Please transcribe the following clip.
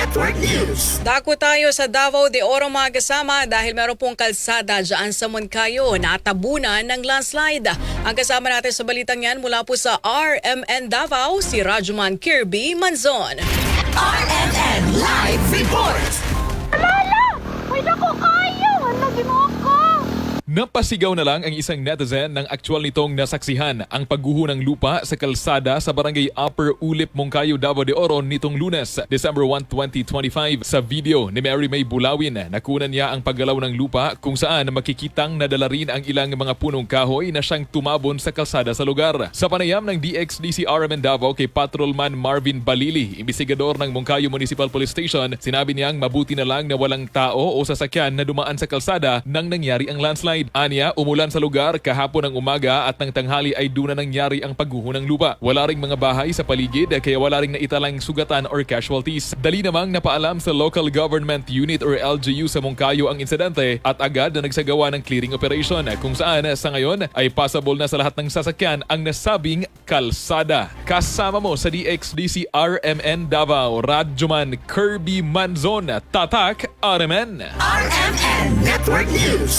Network News. Dako tayo sa Davao de Oro mga kasama dahil meron pong kalsada dyan sa Moncayo na tabunan ng landslide. Ang kasama natin sa balitang yan mula po sa RMN Davao, si Rajuman Kirby Manzon. RMN Live Report. Alala! May dako kayo! Ano ginoo ko? Napasigaw na lang ang isang netizen ng aktual nitong nasaksihan ang pagguho ng lupa sa kalsada sa barangay Upper Ulip, Moncayo, Davao de Oro nitong Lunes, December 1, 2025. Sa video ni Mary May Bulawin, nakunan niya ang paggalaw ng lupa kung saan makikitang nadala rin ang ilang mga punong kahoy na siyang tumabon sa kalsada sa lugar. Sa panayam ng DXDC RMN Davao kay Patrolman Marvin Balili, imbestigador ng Moncayo Municipal Police Station, sinabi niyang mabuti na lang na walang tao o sasakyan na dumaan sa kalsada nang nangyari ang landslide. Anya, umulan sa lugar kahapon ng umaga at ng tanghali ay doon na nangyari ang pagguho ng lupa. Wala ring mga bahay sa paligid kaya wala ring naitalang sugatan or casualties. Dali namang napaalam sa Local Government Unit or LGU sa Moncayo ang insidente at agad na nagsagawa ng clearing operation kung saan sa ngayon ay passable na sa lahat ng sasakyan ang nasabing kalsada. Kasama mo sa DXDC RMN Davao, Rajuman Kirby Manzon, Tatak RMN. RMN Network News.